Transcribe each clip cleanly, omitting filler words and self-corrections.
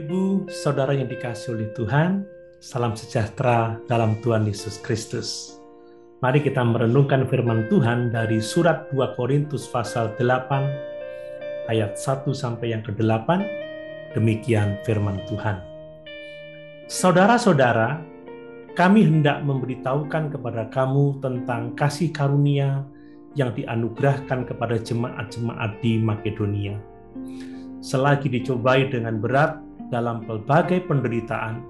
Ibu, Saudara yang dikasihi oleh Tuhan, salam sejahtera dalam Tuhan Yesus Kristus. Mari kita merenungkan firman Tuhan dari surat 2 Korintus pasal 8 ayat 1 sampai yang ke-8. Demikian firman Tuhan. Saudara-saudara, kami hendak memberitahukan kepada kamu tentang kasih karunia yang dianugerahkan kepada jemaat-jemaat di Makedonia. Selagi dicobai dengan berat dalam berbagai penderitaan,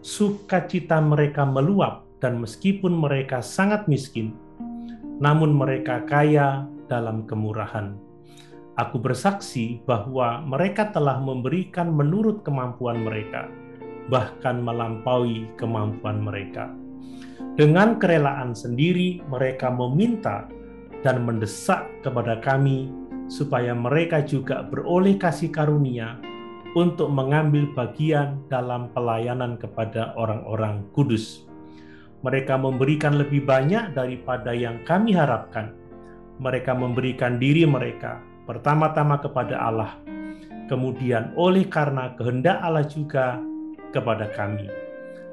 sukacita mereka meluap, dan meskipun mereka sangat miskin, namun mereka kaya dalam kemurahan. Aku bersaksi bahwa mereka telah memberikan menurut kemampuan mereka, bahkan melampaui kemampuan mereka. Dengan kerelaan sendiri mereka meminta dan mendesak kepada kami supaya mereka juga beroleh kasih karunia untuk mengambil bagian dalam pelayanan kepada orang-orang kudus. Mereka memberikan lebih banyak daripada yang kami harapkan. Mereka memberikan diri mereka pertama-tama kepada Allah, kemudian oleh karena kehendak Allah juga kepada kami.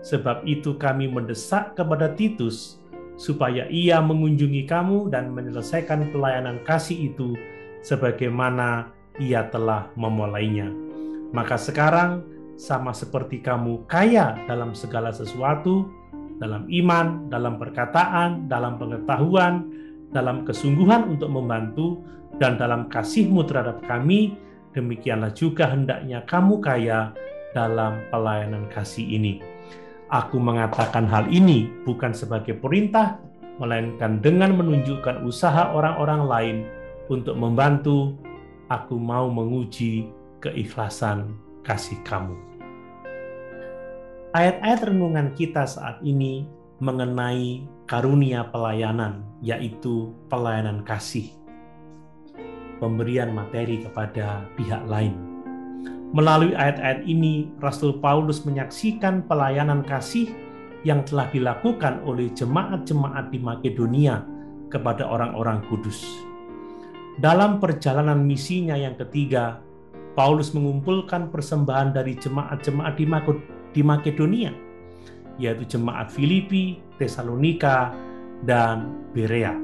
Sebab itu kami mendesak kepada Titus supaya ia mengunjungi kamu dan menyelesaikan pelayanan kasih itu sebagaimana ia telah memulainya. Maka sekarang sama seperti kamu kaya dalam segala sesuatu, dalam iman, dalam perkataan, dalam pengetahuan, dalam kesungguhan untuk membantu, dan dalam kasihmu terhadap kami, demikianlah juga hendaknya kamu kaya dalam pelayanan kasih ini. Aku mengatakan hal ini bukan sebagai perintah, melainkan dengan menunjukkan usaha orang-orang lain untuk membantu. Aku mau menguji keikhlasan kasih kamu. Ayat-ayat renungan kita saat ini mengenai karunia pelayanan, yaitu pelayanan kasih, pemberian materi kepada pihak lain. Melalui ayat-ayat ini, Rasul Paulus menyaksikan pelayanan kasih yang telah dilakukan oleh jemaat-jemaat di Makedonia kepada orang-orang kudus. Dalam perjalanan misinya yang ketiga, Paulus mengumpulkan persembahan dari jemaat-jemaat di Makedonia, yaitu jemaat Filipi, Tesalonika, dan Berea.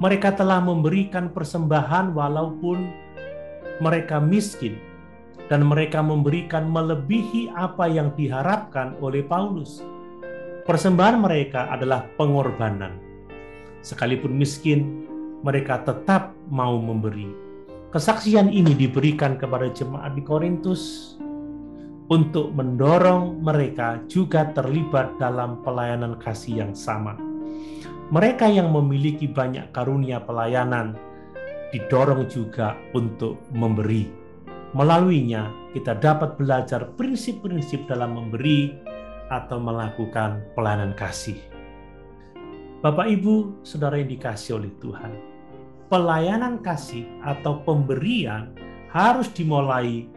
Mereka telah memberikan persembahan walaupun mereka miskin, dan mereka memberikan melebihi apa yang diharapkan oleh Paulus. Persembahan mereka adalah pengorbanan. Sekalipun miskin, mereka tetap mau memberi. Kesaksian ini diberikan kepada jemaat di Korintus untuk mendorong mereka juga terlibat dalam pelayanan kasih yang sama. Mereka yang memiliki banyak karunia pelayanan didorong juga untuk memberi. Melaluinya, kita dapat belajar prinsip-prinsip dalam memberi atau melakukan pelayanan kasih. Bapak, Ibu, Saudara yang dikasihi oleh Tuhan, pelayanan kasih atau pemberian harus dimulai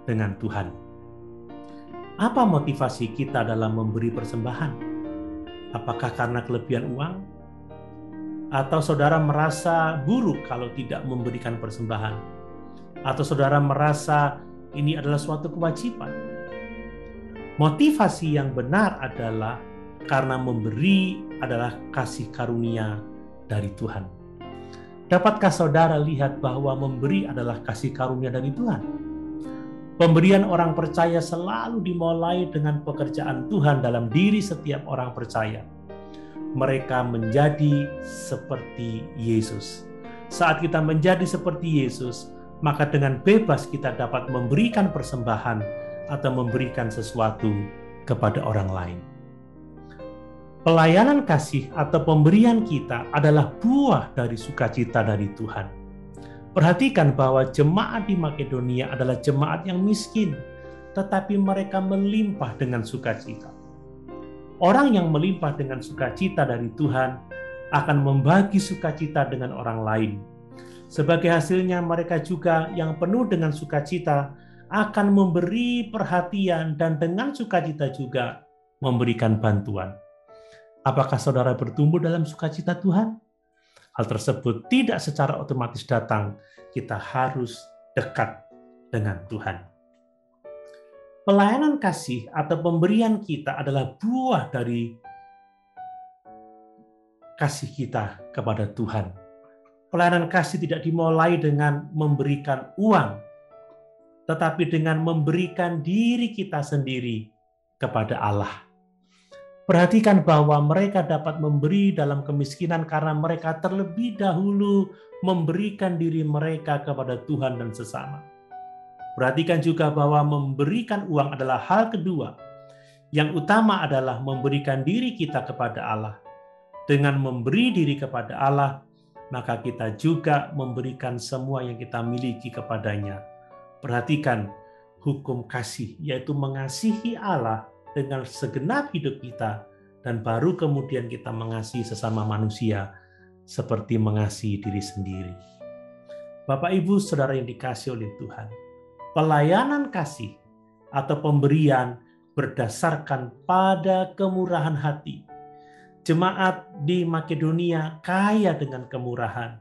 dengan Tuhan. Apa motivasi kita dalam memberi persembahan? Apakah karena kelebihan uang? Atau saudara merasa buruk kalau tidak memberikan persembahan? Atau saudara merasa ini adalah suatu kewajiban? Motivasi yang benar adalah karena memberi adalah kasih karunia dari Tuhan. Dapatkah saudara lihat bahwa memberi adalah kasih karunia dari Tuhan? Pemberian orang percaya selalu dimulai dengan pekerjaan Tuhan dalam diri setiap orang percaya. Mereka menjadi seperti Yesus. Saat kita menjadi seperti Yesus, maka dengan bebas kita dapat memberikan persembahan atau memberikan sesuatu kepada orang lain. Pelayanan kasih atau pemberian kita adalah buah dari sukacita dari Tuhan. Perhatikan bahwa jemaat di Makedonia adalah jemaat yang miskin, tetapi mereka melimpah dengan sukacita. Orang yang melimpah dengan sukacita dari Tuhan akan membagi sukacita dengan orang lain. Sebagai hasilnya, mereka juga yang penuh dengan sukacita akan memberi perhatian dan dengan sukacita juga memberikan bantuan. Apakah saudara bertumbuh dalam sukacita Tuhan? Hal tersebut tidak secara otomatis datang. Kita harus dekat dengan Tuhan. Pelayanan kasih atau pemberian kita adalah buah dari kasih kita kepada Tuhan. Pelayanan kasih tidak dimulai dengan memberikan uang, tetapi dengan memberikan diri kita sendiri kepada Allah. Perhatikan bahwa mereka dapat memberi dalam kemiskinan karena mereka terlebih dahulu memberikan diri mereka kepada Tuhan dan sesama. Perhatikan juga bahwa memberikan uang adalah hal kedua. Yang utama adalah memberikan diri kita kepada Allah. Dengan memberi diri kepada Allah, maka kita juga memberikan semua yang kita miliki kepadanya. Perhatikan hukum kasih, yaitu mengasihi Allah dengan segenap hidup kita, dan baru kemudian kita mengasihi sesama manusia seperti mengasihi diri sendiri. Bapak, Ibu, Saudara yang dikasihi oleh Tuhan, pelayanan kasih atau pemberian berdasarkan pada kemurahan hati. Jemaat di Makedonia kaya dengan kemurahan.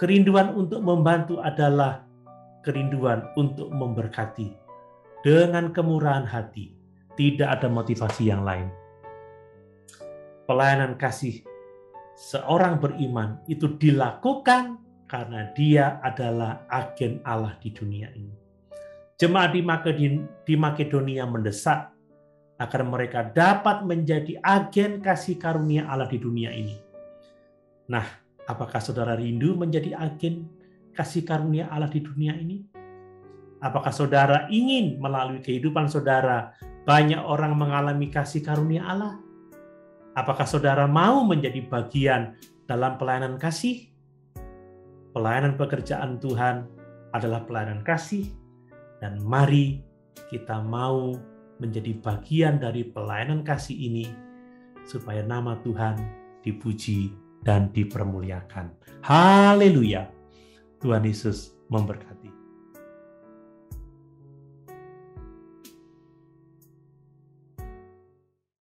Kerinduan untuk membantu adalah kerinduan untuk memberkati. Dengan kemurahan hati, tidak ada motivasi yang lain. Pelayanan kasih seorang beriman itu dilakukan karena dia adalah agen Allah di dunia ini. Jemaat di Makedonia mendesak agar mereka dapat menjadi agen kasih karunia Allah di dunia ini. Nah, apakah saudara rindu menjadi agen kasih karunia Allah di dunia ini? Apakah saudara ingin melalui kehidupan saudara banyak orang mengalami kasih karunia Allah? Apakah saudara mau menjadi bagian dalam pelayanan kasih? Pelayanan pekerjaan Tuhan adalah pelayanan kasih, dan mari kita mau menjadi bagian dari pelayanan kasih ini supaya nama Tuhan dipuji dan dipermuliakan. Haleluya. Tuhan Yesus memberkati.